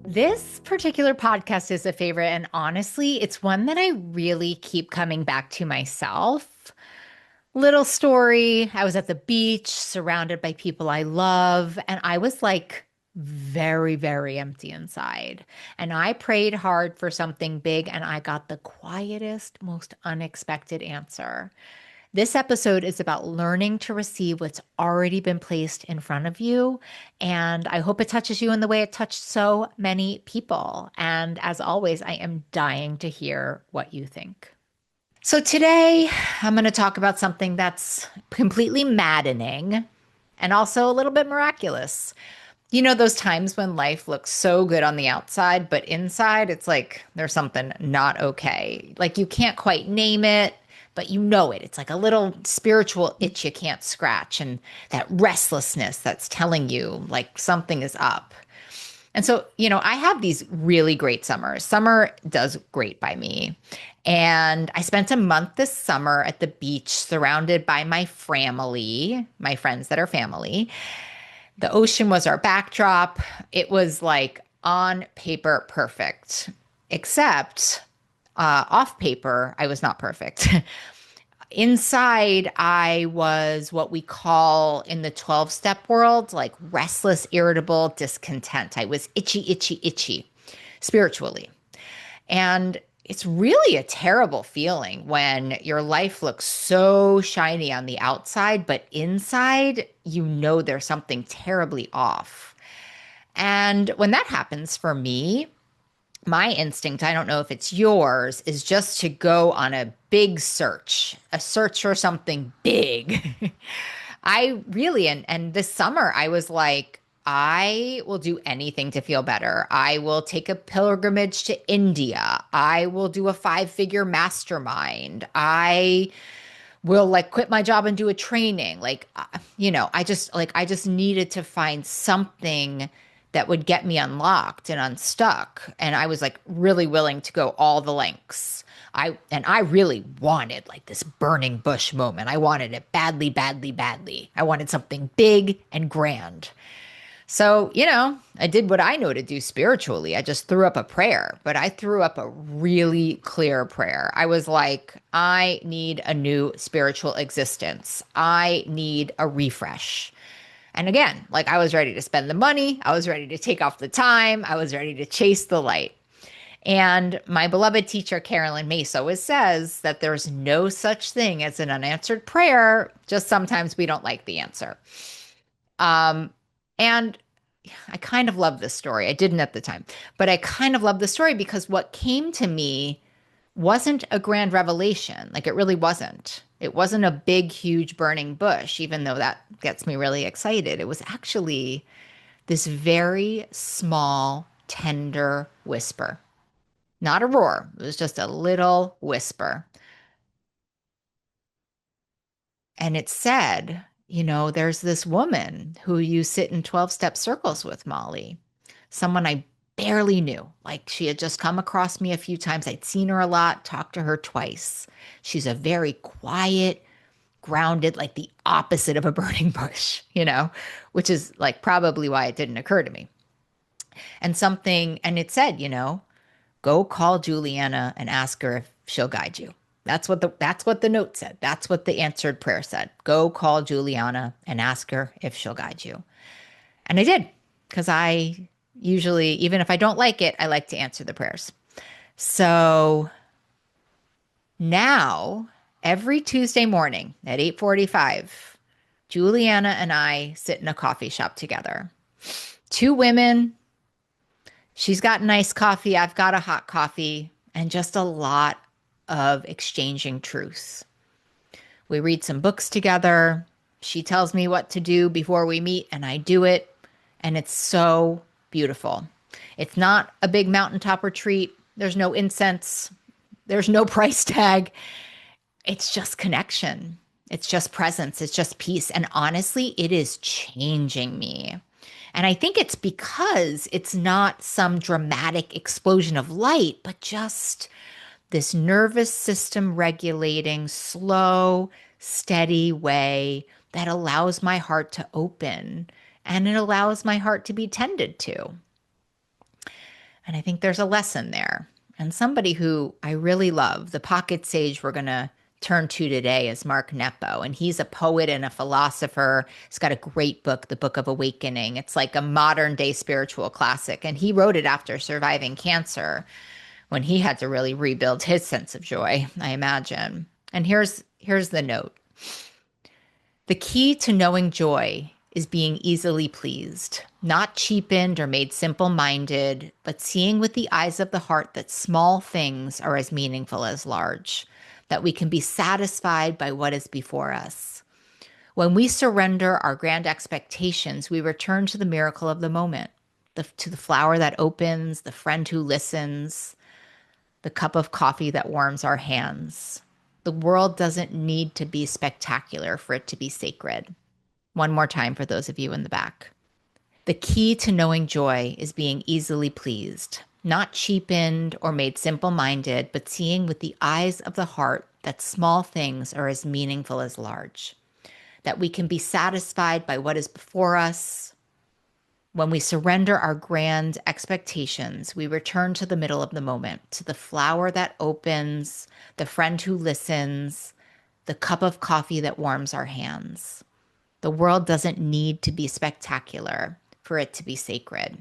This particular podcast is a favorite, and honestly, it's one that I really keep coming back to myself. Little story, I was at the beach surrounded by people I love, and I was like very, very empty inside. And I prayed hard for something big, and I got the quietest, most unexpected answer. This episode is about learning to receive what's already been placed in front of you. And I hope it touches you in the way it touched so many people. And as always, I am dying to hear what you think. So today, I'm going to talk about something that's completely maddening and also a little bit miraculous. You know, those times when life looks so good on the outside, but inside it's like there's something not okay. Like you can't quite name it, but you know it. It's like a little spiritual itch you can't scratch, and that restlessness that's telling you like something is up. And so, I have these really great summers. Summer does great by me. And I spent a month this summer at the beach surrounded by my family, my friends that are family. The ocean was our backdrop. It was like on paper perfect, except off paper, I was not perfect. Inside, I was what we call in the 12-step world, like restless, irritable, discontent. I was itchy, itchy, itchy spiritually. And it's really a terrible feeling when your life looks so shiny on the outside, but inside, you know there's something terribly off. And when that happens for me, my instinct, I don't know if it's yours, is just to go on a big search, a search for something big. I really, and this summer, I was like, I will do anything to feel better. I will take a pilgrimage to India. I will do a 5-figure mastermind. I will like quit my job and do a training. I just needed to find something that would get me unlocked and unstuck. And I was like really willing to go all the lengths. I really wanted like this burning bush moment. I wanted it badly, badly, badly. I wanted something big and grand. So, I did what I know to do spiritually. I just threw up a prayer, but I threw up a really clear prayer. I was like, I need a new spiritual existence. I need a refresh. And again, like I was ready to spend the money. I was ready to take off the time. I was ready to chase the light. And my beloved teacher, Carolyn Mace, always says that there's no such thing as an unanswered prayer. Just sometimes we don't like the answer. And I kind of love this story. I didn't at the time, but I kind of love the story because what came to me wasn't a grand revelation. Like it really wasn't. It wasn't a big, huge burning bush, even though that gets me really excited. It was actually this very small, tender whisper. Not a roar. It was just a little whisper. And it said, there's this woman who you sit in 12-step circles with, Molly. Someone I barely knew. Like she had just come across me a few times. I'd seen her a lot, talked to her twice. She's a very quiet, grounded, like the opposite of a burning bush, which is like probably why it didn't occur to me. And it said, go call Juliana and ask her if she'll guide you. That's what the note said. That's what the answered prayer said. Go call Juliana and ask her if she'll guide you. And I did, because I usually, even if I don't like it, I like to answer the prayers. So now every Tuesday morning at 8:45, Juliana and I sit in a coffee shop together. Two women. She's got nice coffee. I've got a hot coffee, and just a lot of exchanging truth. We read some books together. She tells me what to do before we meet, and I do it. And it's so beautiful. It's not a big mountaintop retreat. There's no incense. There's no price tag. It's just connection. It's just presence. It's just peace. And honestly, it is changing me. And I think it's because it's not some dramatic explosion of light, but just this nervous system regulating, slow, steady way that allows my heart to open and it allows my heart to be tended to. And I think there's a lesson there. And somebody who I really love, the pocket sage we're going to turn to today is Mark Nepo. And he's a poet and a philosopher. He's got a great book, The Book of Awakening. It's like a modern day spiritual classic. And he wrote it after surviving cancer when he had to really rebuild his sense of joy, I imagine. And here's the note. The key to knowing joy is being easily pleased, not cheapened or made simple-minded, but seeing with the eyes of the heart that small things are as meaningful as large, that we can be satisfied by what is before us. When we surrender our grand expectations, we return to the miracle of the moment, to the flower that opens, the friend who listens, the cup of coffee that warms our hands. The world doesn't need to be spectacular for it to be sacred. One more time for those of you in the back. The key to knowing joy is being easily pleased, not cheapened or made simple-minded, but seeing with the eyes of the heart that small things are as meaningful as large, that we can be satisfied by what is before us. When we surrender our grand expectations, we return to the middle of the moment, to the flower that opens, the friend who listens, the cup of coffee that warms our hands. The world doesn't need to be spectacular for it to be sacred.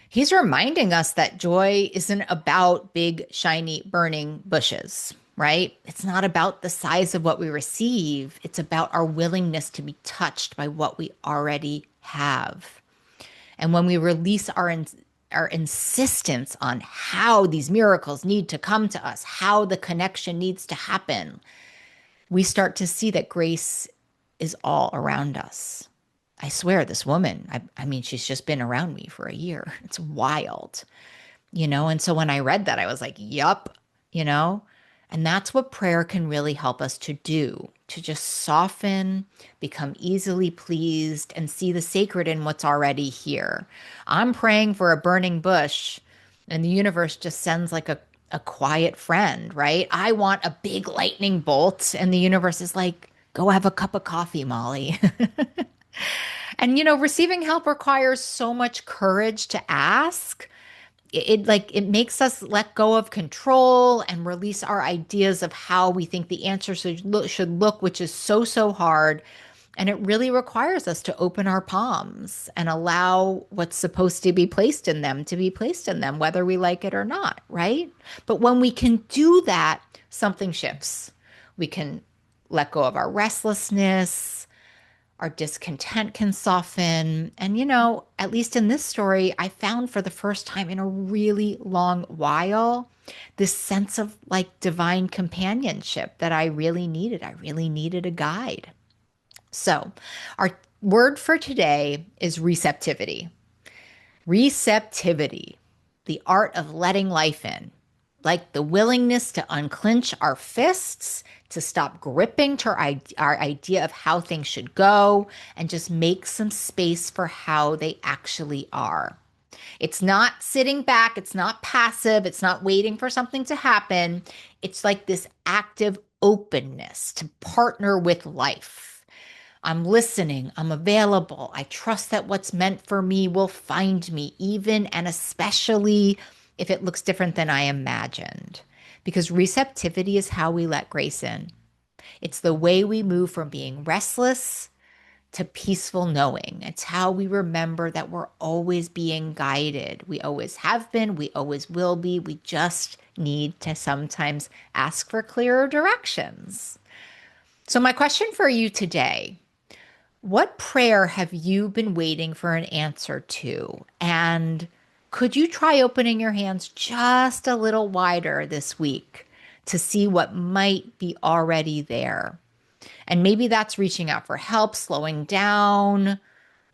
He's reminding us that joy isn't about big, shiny, burning bushes, right? It's not about the size of what we receive. It's about our willingness to be touched by what we already have. And when we release our insistence on how these miracles need to come to us, how the connection needs to happen, we start to see that grace is all around us. I swear, this woman, I mean, she's just been around me for a year. It's wild, And so when I read that, I was like, yup, And that's what prayer can really help us to do, to just soften, become easily pleased, and see the sacred in what's already here. I'm praying for a burning bush, and the universe just sends like a quiet friend, right? I want a big lightning bolt, and the universe is like, go have a cup of coffee, Molly. And, receiving help requires so much courage to ask. It makes us let go of control and release our ideas of how we think the answer should look, which is so hard. And it really requires us to open our palms and allow what's supposed to be placed in them to be placed in them, whether we like it or not, right? But when we can do that, something shifts. We can let go of our restlessness. Our discontent can soften. And, at least in this story, I found for the first time in a really long while, this sense of like divine companionship that I really needed. I really needed a guide. So our word for today is receptivity. Receptivity, the art of letting life in, like the willingness to unclench our fists, to stop gripping to our idea of how things should go, and just make some space for how they actually are. It's not sitting back. It's not passive. It's not waiting for something to happen. It's like this active openness to partner with life. I'm listening. I'm available. I trust that what's meant for me will find me, even and especially if it looks different than I imagined. Because receptivity is how we let grace in. It's the way we move from being restless to peaceful knowing. It's how we remember that we're always being guided. We always have been. We always will be. We just need to sometimes ask for clearer directions. So my question for you today, what prayer have you been waiting for an answer to? And could you try opening your hands just a little wider this week to see what might be already there? And maybe that's reaching out for help, slowing down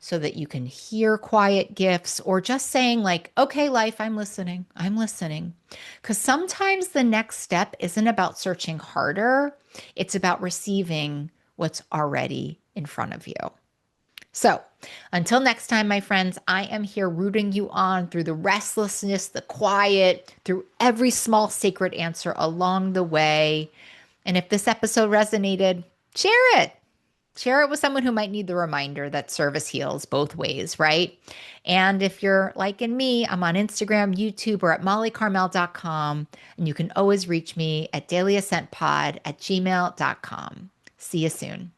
so that you can hear quiet gifts, or just saying like, okay, life, I'm listening. I'm listening. Because sometimes the next step isn't about searching harder. It's about receiving what's already in front of you. So until next time, my friends, I am here rooting you on through the restlessness, the quiet, through every small sacred answer along the way. And if this episode resonated, share it. Share it with someone who might need the reminder that service heals both ways, right? And if you're liking me, I'm on Instagram, YouTube, or at mollycarmel.com. And you can always reach me at dailyascentpod@gmail.com. See you soon.